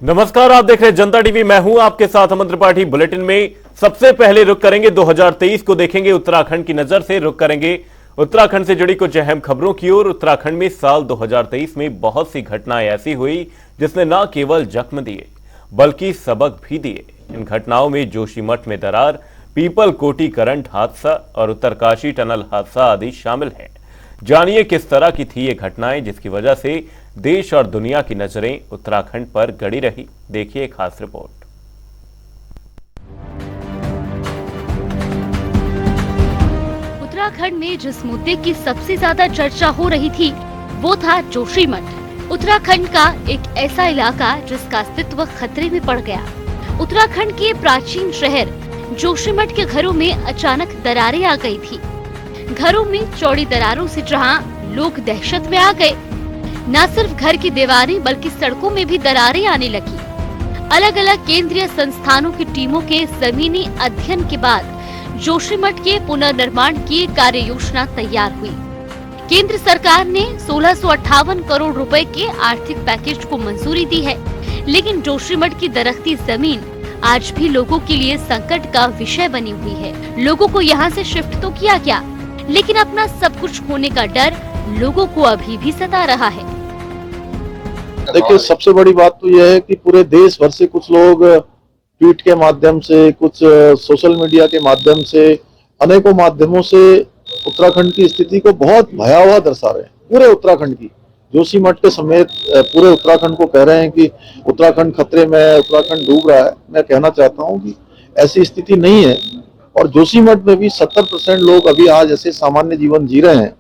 नमस्कार, आप देख रहे हैं जनता टीवी। मैं हूं आपके साथ अमन त्रिपाठी। बुलेटिन में सबसे पहले रुक करेंगे 2023 को, देखेंगे उत्तराखंड की नजर से। रुक करेंगे उत्तराखंड से जुड़ी कुछ अहम खबरों की ओर। उत्तराखंड में साल 2023 में बहुत सी घटनाएं ऐसी हुई जिसने न केवल जख्म दिए बल्कि सबक भी दिए। इन घटनाओं में जोशीमठ में दरार, पीपल कोटी करंट हादसा और उत्तरकाशी टनल हादसा आदि शामिल हैं। जानिए किस तरह की थी ये घटनाएं जिसकी वजह से देश और दुनिया की नजरें उत्तराखंड पर गड़ी रही। देखिए एक खास रिपोर्ट। उत्तराखंड में जिस मुद्दे की सबसे ज्यादा चर्चा हो रही थी वो था जोशीमठ। उत्तराखंड का एक ऐसा इलाका जिसका अस्तित्व खतरे में पड़ गया। उत्तराखंड के प्राचीन शहर जोशीमठ के घरों में अचानक दरारें आ गई थी। घरों में चौड़ी दरारों से जहां लोग दहशत में आ गए, न सिर्फ घर की दीवारें बल्कि सड़कों में भी दरारें आने लगी। अलग अलग केंद्रीय संस्थानों की टीमों के जमीनी अध्ययन के बाद जोशीमठ के पुनर्निर्माण की कार्य योजना तैयार हुई। केंद्र सरकार ने 1658 करोड़ रुपए के आर्थिक पैकेज को मंजूरी दी है, लेकिन जोशीमठ की दरख्ती जमीन आज भी लोगों के लिए संकट का विषय बनी हुई है। लोगों को यहाँ से शिफ्ट तो किया गया, लेकिन अपना सब कुछ खोने का डर लोगों को अभी भी सता रहा है। देखिए, सबसे बड़ी बात तो यह है कि पूरे देश भर से कुछ लोग ट्वीट के माध्यम से, कुछ सोशल मीडिया के माध्यम से, अनेकों माध्यमों से उत्तराखंड की स्थिति को बहुत भयावह दर्शा रहे हैं। पूरे उत्तराखंड की, जोशीमठ के समेत पूरे उत्तराखंड को कह रहे हैं कि उत्तराखंड खतरे में है, उत्तराखंड डूब रहा है। मैं कहना चाहता हूं कि ऐसी स्थिति नहीं है। और जोशीमठ में भी 70% लोग अभी आज ऐसे सामान्य जीवन जी रहे हैं,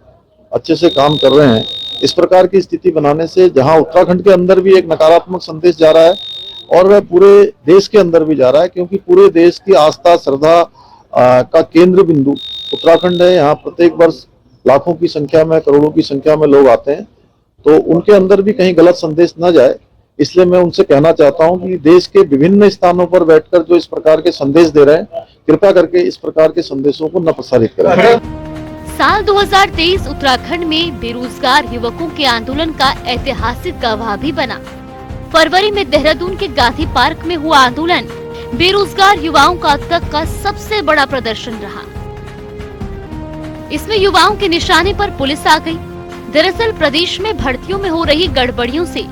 अच्छे से काम कर रहे हैं। इस प्रकार की स्थिति बनाने से जहां उत्तराखंड के अंदर भी एक नकारात्मक संदेश जा रहा है और वह पूरे देश के अंदर भी जा रहा है, क्योंकि पूरे देश की आस्था श्रद्धा का केंद्र बिंदु उत्तराखंड है। यहाँ प्रत्येक वर्ष लाखों की संख्या में, करोड़ों की संख्या में लोग आते हैं, तो उनके अंदर भी कहीं गलत संदेश न जाए, इसलिए मैं उनसे कहना चाहता हूं कि देश के विभिन्न स्थानों पर बैठकर जो इस प्रकार के संदेश दे रहे हैं, कृपया करके इस प्रकार के संदेशों को न प्रसारित करें। साल 2023 उत्तराखंड में बेरोजगार युवकों के आंदोलन का ऐतिहासिक गवाह भी बना। फरवरी में देहरादून के गांधी पार्क में हुआ आंदोलन बेरोजगार युवाओं का अब तक का सबसे बड़ा प्रदर्शन रहा। इसमें युवाओं के निशाने पर पुलिस आ गई। दरअसल प्रदेश में भर्तियों में हो रही गड़बड़ियों से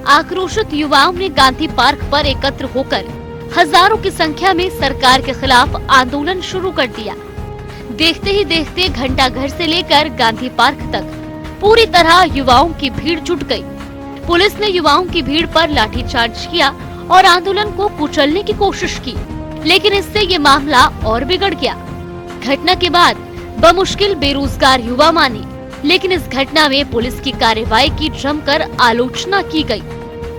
आक्रोशित युवाओं ने गांधी पार्क पर एकत्र होकर हजारों की संख्या में सरकार के खिलाफ आंदोलन शुरू कर दिया। देखते ही देखते घंटाघर से लेकर गांधी पार्क तक पूरी तरह युवाओं की भीड़ जुट गई। पुलिस ने युवाओं की भीड़ पर लाठीचार्ज किया और आंदोलन को कुचलने की कोशिश की, लेकिन इससे ये मामला और बिगड़ गया। घटना के बाद बमुश्किल बेरोजगार युवा माने, लेकिन इस घटना में पुलिस की कार्रवाई की जमकर आलोचना की गई।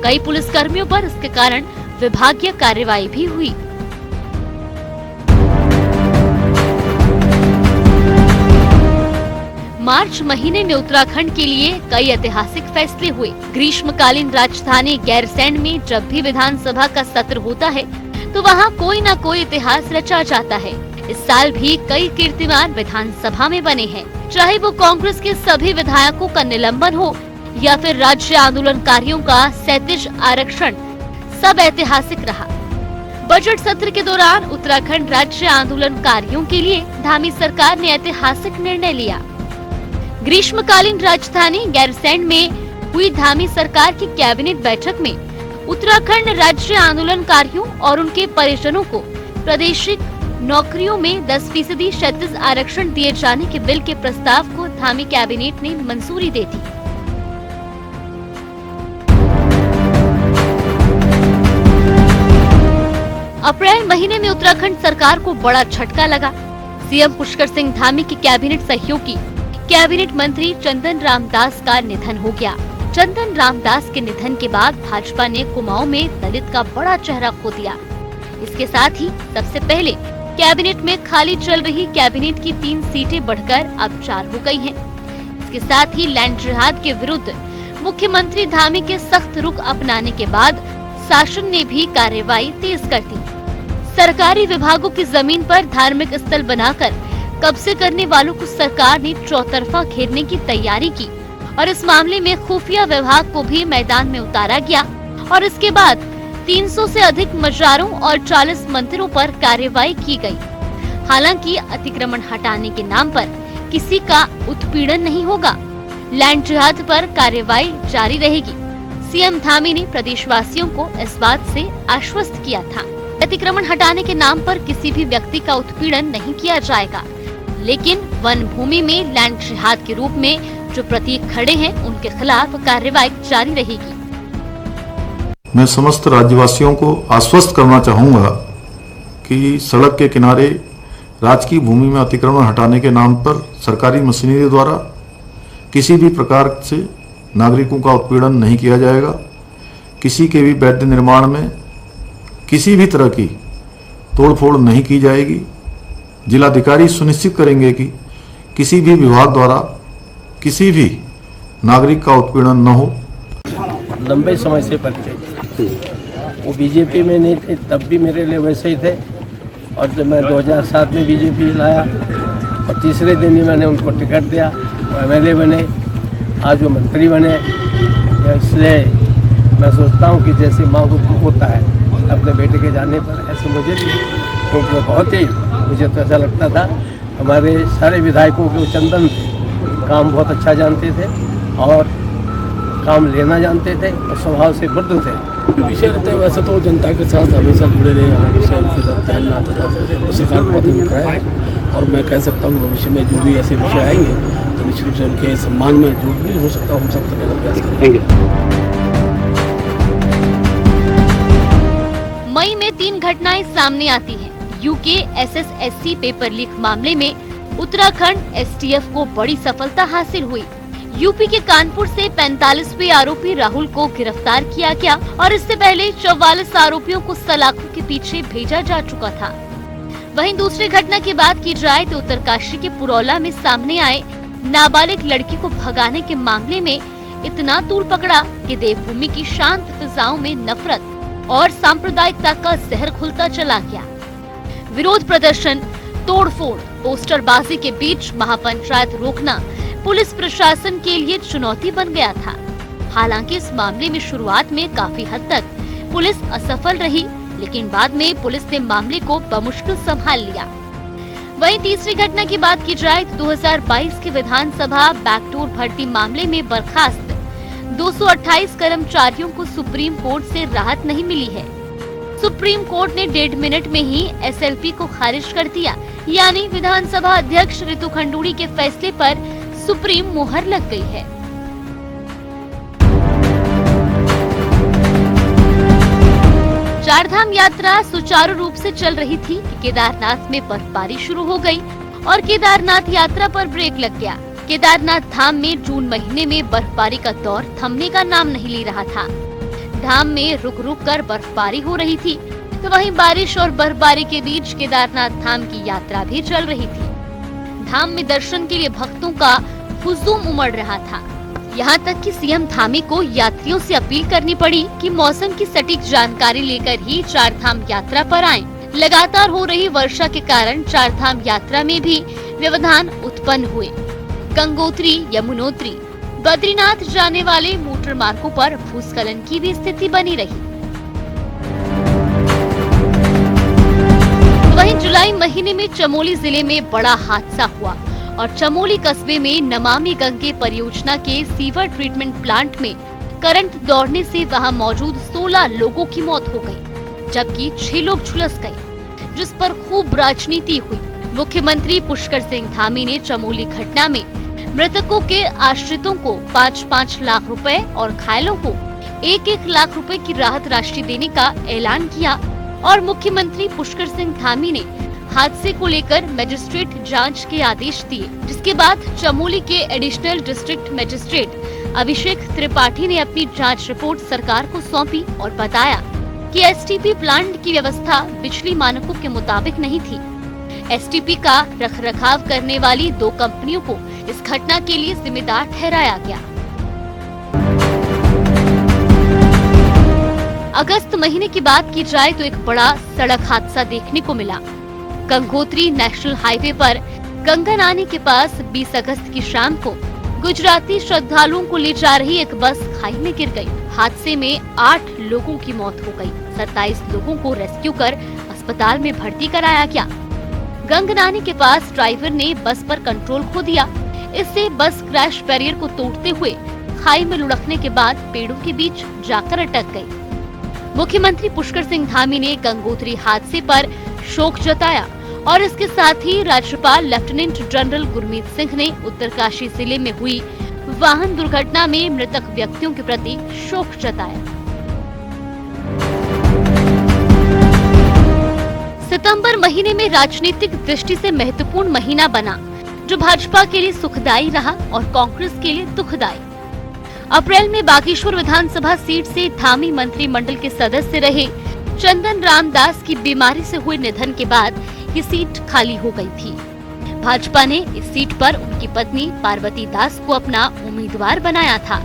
कई पुलिसकर्मियों पर इसके कारण विभागीय कार्रवाई भी हुई। मार्च महीने में उत्तराखंड के लिए कई ऐतिहासिक फैसले हुए। ग्रीष्मकालीन राजधानी गैरसैंण में जब भी विधानसभा का सत्र होता है तो वहां कोई न कोई इतिहास रचा जाता है। इस साल भी कई कीर्तिमान विधानसभा में बने हैं, चाहे वो कांग्रेस के सभी विधायकों का निलंबन हो या फिर राज्य आंदोलनकारियों का 37 आरक्षण, सब ऐतिहासिक रहा। बजट सत्र के दौरान उत्तराखंड राज्य आंदोलनकारियों के लिए धामी सरकार ने ऐतिहासिक निर्णय लिया। ग्रीष्मकालीन राजधानी गैरसैंण में हुई धामी सरकार की कैबिनेट बैठक में उत्तराखंड राज्य आंदोलनकारियों और उनके परिजनों को प्रादेशिक नौकरियों में 10% 37 आरक्षण दिए जाने के बिल के प्रस्ताव को धामी कैबिनेट ने मंजूरी दे दी। अप्रैल महीने में उत्तराखंड सरकार को बड़ा झटका लगा। सीएम पुष्कर सिंह धामी की कैबिनेट सहयोगी कैबिनेट मंत्री चंदन रामदास का निधन हो गया। चंदन रामदास के निधन के बाद भाजपा ने कुमाऊं में दलित का बड़ा चेहरा खो दिया। इसके साथ ही सबसे पहले कैबिनेट में खाली चल रही कैबिनेट की 3 सीटें बढ़कर अब 4 हो गई हैं। इसके साथ ही लैंड जिहाद के विरुद्ध मुख्यमंत्री धामी के सख्त रुख अपनाने के बाद शासन ने भी कार्रवाई तेज कर दी। सरकारी विभागों की जमीन पर धार्मिक स्थल बनाकर कब्जे करने वालों को सरकार ने चौतरफा घेरने की तैयारी की और इस मामले में खुफिया विभाग को भी मैदान में उतारा गया और इसके बाद 300 से अधिक मजारों और 40 मंदिरों पर कार्रवाई की गई। हालांकि अतिक्रमण हटाने के नाम पर किसी का उत्पीड़न नहीं होगा। लैंड जिहाद पर कार्रवाई जारी रहेगी। सीएम धामी ने प्रदेशवासियों को इस बात से आश्वस्त किया था। अतिक्रमण हटाने के नाम पर किसी भी व्यक्ति का उत्पीड़न नहीं किया जाएगा, लेकिन वन भूमि में लैंड जिहाद के रूप में जो प्रतीक खड़े हैं उनके खिलाफ कार्रवाई जारी रहेगी। मैं समस्त राज्यवासियों को आश्वस्त करना चाहूँगा कि सड़क के किनारे राजकीय भूमि में अतिक्रमण हटाने के नाम पर सरकारी मशीनरी द्वारा किसी भी प्रकार से नागरिकों का उत्पीड़न नहीं किया जाएगा। किसी के भी वैध निर्माण में किसी भी तरह की तोड़फोड़ नहीं की जाएगी। जिलाधिकारी सुनिश्चित करेंगे कि किसी भी विभाग द्वारा किसी भी नागरिक का उत्पीड़न न हो। लंबे समय से परिचय, वो बीजेपी में नहीं थे तब भी मेरे लिए वैसे ही थे, और जब मैं 2007 में बीजेपी लाया और तीसरे दिन ही मैंने उनको टिकट दिया, MLA बने, आज वो मंत्री बने। इसलिए मैं सोचता हूँ कि जैसे माँ को दुख होता है अपने बेटे के जाने पर, ऐसे मुझे भी, क्योंकि वो बहुत ही, मुझे तो ऐसा लगता था हमारे सारे विधायकों के वो चंदन थे, काम बहुत अच्छा जानते थे और काम लेना जानते थे और स्वभाव से वृद्ध थे। विषय रहते हैं वैसे तो जनता के साथ हमेशा जुड़े रहे, हमेशा उनके साथ ध्यान आता था, सरकार को प्राथमिकता है। और मैं कह सकता हूँ भविष्य में जो भी ऐसे विषय आएंगे तो निश्चित रूप से उनके सम्मान में जो भी हो सकता है हम सब करने का प्रयास करेंगे। मई में 3 घटनाएं सामने आती हैं। यूके SSSC पेपर लीक मामले में उत्तराखंड STF को बड़ी सफलता हासिल हुई। यूपी के कानपुर से 45वें आरोपी राहुल को गिरफ्तार किया गया और इससे पहले 44 आरोपियों को सलाखों के पीछे भेजा जा चुका था। वहीं दूसरी घटना की बात की जाए तो उत्तरकाशी के पुरौला में सामने आए नाबालिग लड़की को भगाने के मामले में इतना तूल पकड़ा कि देवभूमि की शांत फिजाओं में नफरत और सांप्रदायिकता का जहर घुलता चला गया। विरोध प्रदर्शन, तोड़फोड़, पोस्टरबाजी के बीच महापंचायत रोकना पुलिस प्रशासन के लिए चुनौती बन गया था। हालांकि इस मामले में शुरुआत में काफी हद तक पुलिस असफल रही, लेकिन बाद में पुलिस ने मामले को बमुश्किल संभाल लिया। वहीं तीसरी घटना की बात की जाए तो 2022 के विधानसभा बैकडोर भर्ती मामले में बर्खास्त 228 कर्मचारियों को सुप्रीम कोर्ट से राहत नहीं मिली है। सुप्रीम कोर्ट ने 1.5 मिनट में ही SLP को खारिज कर दिया, यानी विधानसभा अध्यक्ष रितु खंडूड़ी के फैसले पर सुप्रीम मोहर लग गई है। चारधाम यात्रा सुचारू रूप से चल रही थी कि केदारनाथ में बर्फबारी शुरू हो गई और केदारनाथ यात्रा पर ब्रेक लग गया। केदारनाथ धाम में जून महीने में बर्फबारी का दौर थमने का नाम नहीं ले रहा था। धाम में रुक रुक कर बर्फबारी हो रही थी, तो वहीं बारिश और बर्फबारी के बीच केदारनाथ धाम की यात्रा भी चल रही थी। धाम में दर्शन के लिए भक्तों का हुजूम उमड़ रहा था। यहाँ तक कि सीएम धामी को यात्रियों से अपील करनी पड़ी कि मौसम की सटीक जानकारी लेकर ही चारधाम यात्रा पर आएं। लगातार हो रही वर्षा के कारण चारधाम यात्रा में भी व्यवधान उत्पन्न हुए। गंगोत्री, यमुनोत्री, बद्रीनाथ जाने वाले मोटर मार्गों पर भूस्खलन की भी स्थिति बनी रही। वहीं जुलाई महीने में चमोली जिले में बड़ा हादसा हुआ और चमोली कस्बे में नमामि गंगे परियोजना के सीवर ट्रीटमेंट प्लांट में करंट दौड़ने से वहां मौजूद 16 लोगों की मौत हो गई, जबकि 6 लोग झुलस गए, जिस पर खूब राजनीति हुई। मुख्यमंत्री पुष्कर सिंह धामी ने चमोली घटना में मृतकों के आश्रितों को 5-5 लाख रुपए और घायलों को 1-1 लाख रुपए की राहत राशि देने का ऐलान किया और मुख्यमंत्री पुष्कर सिंह धामी ने हादसे को लेकर मजिस्ट्रेट जांच के आदेश दिए, जिसके बाद चमोली के एडिशनल डिस्ट्रिक्ट मजिस्ट्रेट अभिषेक त्रिपाठी ने अपनी जांच रिपोर्ट सरकार को सौंपी और बताया कि STP प्लांट की व्यवस्था बिजली मानकों के मुताबिक नहीं थी। STP का रखरखाव करने वाली 2 कंपनियों को इस घटना के लिए जिम्मेदार ठहराया गया। अगस्त महीने की बात की जाए तो एक बड़ा सड़क हादसा देखने को मिला। गंगोत्री नेशनल हाईवे पर गंगानानी के पास 20 अगस्त की शाम को गुजराती श्रद्धालुओं को ले जा रही एक बस खाई में गिर गई। हादसे में 8 लोगों की मौत हो गई। 27 लोगों को रेस्क्यू कर अस्पताल में भर्ती कराया गया। गंगनानी के पास ड्राइवर ने बस पर कंट्रोल खो दिया। इससे बस क्रैश बैरियर को तोड़ते हुए खाई में लुढ़कने के बाद पेड़ों के बीच जाकर अटक गई। मुख्यमंत्री पुष्कर सिंह धामी ने गंगोत्री हादसे पर शोक जताया और इसके साथ ही राज्यपाल लेफ्टिनेंट जनरल गुरमीत सिंह ने उत्तरकाशी जिले में हुई वाहन दुर्घटना में मृतक व्यक्तियों के प्रति शोक जताया। सितंबर महीने में राजनीतिक दृष्टि से महत्वपूर्ण महीना बना, जो भाजपा के लिए सुखदायी रहा और कांग्रेस के लिए दुखदायी। अप्रैल में बागेश्वर विधानसभा सीट से धामी मंत्रिमंडल के सदस्य रहे चंदन रामदास की बीमारी से हुए निधन के बाद ये सीट खाली हो गई थी। भाजपा ने इस सीट पर उनकी पत्नी पार्वती दास को अपना उम्मीदवार बनाया था।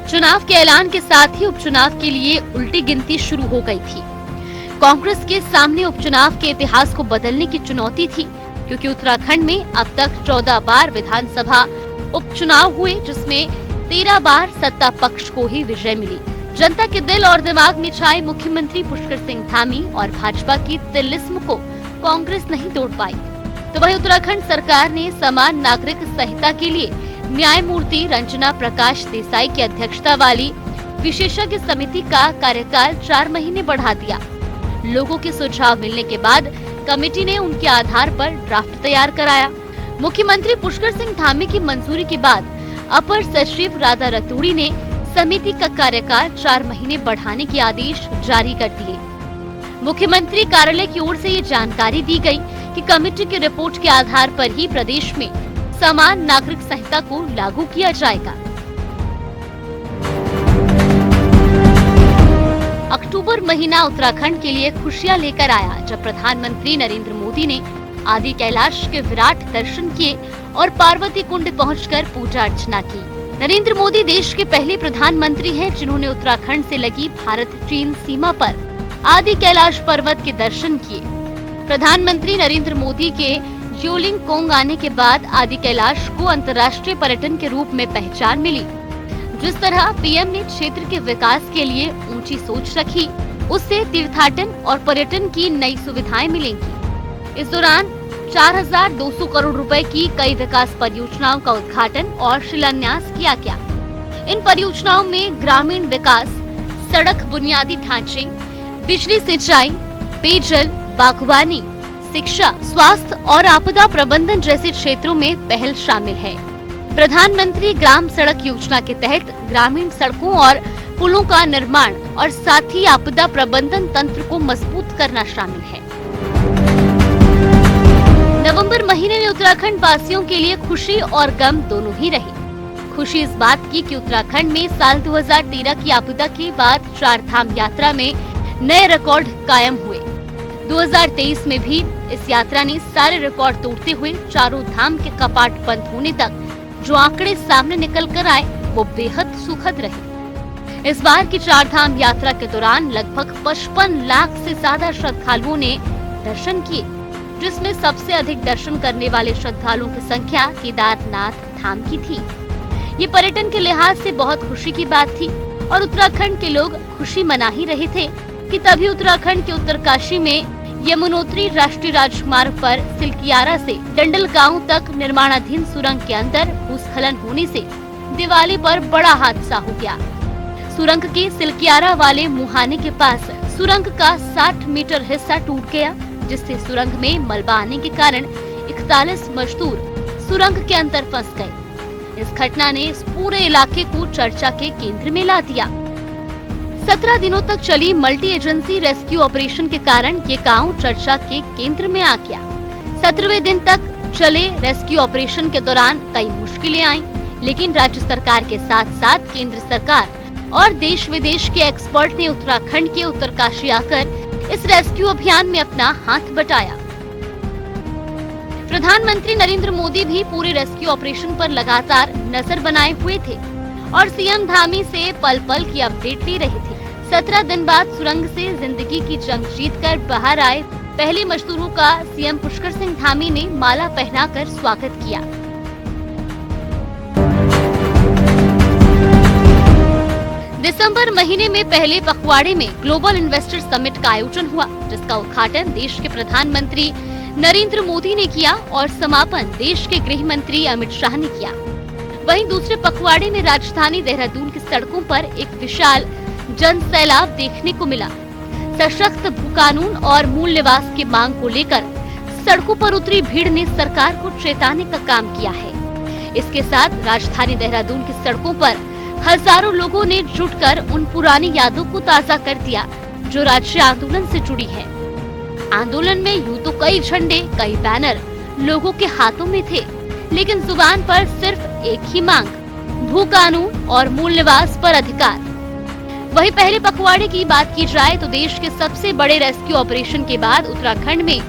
चुनाव के ऐलान के साथ ही उपचुनाव के लिए उल्टी गिनती शुरू हो गई थी। कांग्रेस के सामने उपचुनाव के इतिहास को बदलने की चुनौती थी, क्योंकि उत्तराखंड में अब तक 14 बार विधानसभा उपचुनाव हुए, जिसमें 13 बार सत्ता पक्ष को ही विजय मिली। जनता के दिल और दिमाग में छाए मुख्यमंत्री पुष्कर सिंह धामी और भाजपा की तिलिस्म को कांग्रेस नहीं तोड़ पाई। तो वहीं उत्तराखंड सरकार ने समान नागरिक संहिता के लिए न्यायमूर्ति रंजना प्रकाश देसाई की अध्यक्षता वाली विशेषज्ञ समिति का कार्यकाल 4 महीने बढ़ा दिया। लोगों के सुझाव मिलने के बाद कमेटी ने उनके आधार पर ड्राफ्ट तैयार कराया। मुख्यमंत्री पुष्कर सिंह धामी की मंजूरी के बाद अपर सचिव राधा रतूड़ी ने समिति का कार्यकाल 4 महीने बढ़ाने के आदेश जारी कर दिए। मुख्यमंत्री कार्यालय की ओर से ये जानकारी दी गई कि कमेटी की रिपोर्ट के आधार पर ही प्रदेश में समान नागरिक संहिता को लागू किया जाएगा। अक्टूबर महीना उत्तराखंड के लिए खुशियां लेकर आया, जब प्रधानमंत्री नरेंद्र मोदी ने आदि कैलाश के विराट दर्शन किए और पार्वती कुंड पहुंचकर पूजा अर्चना की। नरेंद्र मोदी देश के पहले प्रधानमंत्री हैं जिन्होंने उत्तराखंड से लगी भारत चीन सीमा पर आदि कैलाश पर्वत के दर्शन किए। प्रधानमंत्री नरेंद्र मोदी के योलिंग कोंग आने के बाद आदि कैलाश को अंतर्राष्ट्रीय पर्यटन के रूप में पहचान मिली। जिस तरह पीएम ने क्षेत्र के विकास के लिए ऊंची सोच रखी, उससे तीर्थाटन और पर्यटन की नई सुविधाएं मिलेंगी। इस दौरान 4,200 करोड़ रुपए की कई विकास परियोजनाओं का उद्घाटन और शिलान्यास किया गया। इन परियोजनाओं में ग्रामीण विकास, सड़क बुनियादी ढांचे, बिजली सिंचाई, पेयजल, बागवानी, शिक्षा, स्वास्थ्य और आपदा प्रबंधन जैसे क्षेत्रों में पहल शामिल है। प्रधानमंत्री ग्राम सड़क योजना के तहत ग्रामीण सड़कों और पुलों का निर्माण और साथ ही आपदा प्रबंधन तंत्र को मजबूत करना शामिल है। नवंबर महीने में उत्तराखंड वासियों के लिए खुशी और गम दोनों ही रही। खुशी इस बात की कि उत्तराखंड में साल 2013 की आपदा के बाद 4 धाम यात्रा में नए रिकॉर्ड कायम हुए। 2023 में भी इस यात्रा ने सारे रिकॉर्ड तोड़ते हुए चारों धाम के कपाट बंद होने तक जो आंकड़े सामने निकल कर आए, वो बेहद सुखद रहे। इस बार की 4 धाम यात्रा के दौरान लगभग 55 लाख से ज्यादा श्रद्धालुओं ने दर्शन किए, जिसमें सबसे अधिक दर्शन करने वाले श्रद्धालुओं की संख्या केदारनाथ धाम की थी। ये पर्यटन के लिहाज से बहुत खुशी की बात थी और उत्तराखंड के लोग खुशी मना ही रहे थे कि तभी उत्तराखंड के उत्तरकाशी में यमुनोत्री राष्ट्रीय राजमार्ग पर सिलकियारा से डंडल गांव तक निर्माणाधीन सुरंग के अंदर भूस्खलन होने से दिवाली पर बड़ा हादसा हो गया। सुरंग के सिलकियारा वाले मुहाने के पास सुरंग का 60 मीटर हिस्सा टूट गया, जिससे सुरंग में मलबा आने के कारण 41 मजदूर सुरंग के अंदर फंस गए। इस घटना ने इस पूरे इलाके को चर्चा के केंद्र में ला दिया। 17 दिनों तक चली मल्टी एजेंसी रेस्क्यू ऑपरेशन के कारण ये गांव चर्चा के केंद्र में आ गया। 17वें दिन तक चले रेस्क्यू ऑपरेशन के दौरान कई मुश्किलें आईं, लेकिन राज्य सरकार के साथ साथ केंद्र सरकार और देश विदेश के एक्सपर्ट ने उत्तराखंड के उत्तरकाशी आकर इस रेस्क्यू अभियान में अपना हाथ बटाया। प्रधानमंत्री नरेंद्र मोदी भी पूरे रेस्क्यू ऑपरेशन पर लगातार नजर बनाए हुए थे और सीएम धामी से पल पल की अपडेट ले रहे थे। 17 दिन बाद सुरंग से जिंदगी की जंग जीतकर बाहर आए पहले मजदूरों का सीएम पुष्कर सिंह धामी ने माला पहनाकर स्वागत किया। दिसंबर महीने में पहले पखवाड़े में ग्लोबल इन्वेस्टर समिट का आयोजन हुआ, जिसका उद्घाटन देश के प्रधानमंत्री नरेंद्र मोदी ने किया और समापन देश के गृह मंत्री अमित शाह ने किया। वहीं दूसरे पखवाड़े में राजधानी देहरादून की सड़कों पर एक विशाल जन सैलाब देखने को मिला। सशक्त भू कानून और मूल निवास की मांग को लेकर सड़कों पर उतरी भीड़ ने सरकार को चेताने का काम किया है। इसके साथ राजधानी देहरादून की सड़कों पर हजारों लोगों ने जुटकर उन पुरानी यादों को ताज़ा कर दिया जो राज्य आंदोलन से जुड़ी है। आंदोलन में यूं तो कई झंडे, कई बैनर लोगों के हाथों में थे, लेकिन जुबान पर सिर्फ एक ही मांग, भू कानून और मूल निवास पर अधिकार। वहीं पहले पखवाड़े की बात की जाए तो देश के सबसे बड़े रेस्क्यू ऑपरेशन के बाद उत्तराखंड में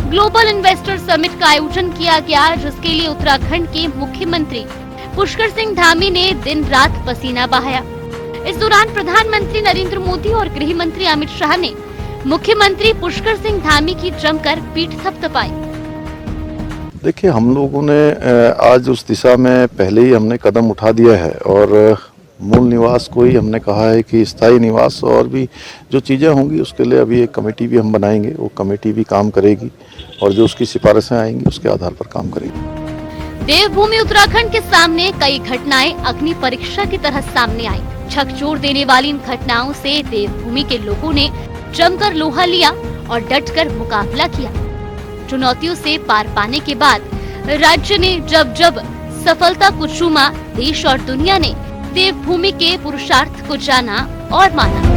ग्लोबल इन्वेस्टर समिट का आयोजन किया गया, जिसके लिए उत्तराखंड के मुख्यमंत्री पुष्कर सिंह धामी ने दिन रात पसीना बहाया। इस दौरान प्रधानमंत्री नरेंद्र मोदी और गृह मंत्री अमित शाह ने मुख्यमंत्री पुष्कर सिंह धामी की जमकर पीठ थपथपाई। देखिए, हम लोगों ने आज उस दिशा में पहले ही हमने कदम उठा दिया है और मूल निवास को ही हमने कहा है कि स्थायी निवास और भी जो चीज़ें होंगी उसके लिए अभी एक कमेटी भी हम बनाएंगे। वो कमेटी भी काम करेगी और जो उसकी सिफारिशें आएंगी उसके आधार पर काम करेगी। देवभूमि उत्तराखंड के सामने कई घटनाएं अग्नि परीक्षा की तरह सामने आई। झकझोर देने वाली इन घटनाओं से देवभूमि के लोगों ने जमकर लोहा लिया और डटकर मुकाबला किया। चुनौतियों से पार पाने के बाद राज्य ने जब सफलता को चूमा, देश और दुनिया ने देवभूमि के पुरुषार्थ को जाना और माना।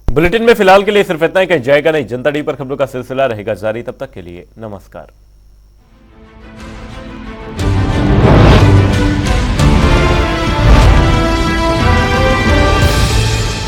बुलेटिन में फिलहाल के लिए सिर्फ इतना ही। कहीं जाएगा नहीं, जनता डी पर खबरों का सिलसिला रहेगा जारी। तब तक के लिए नमस्कार।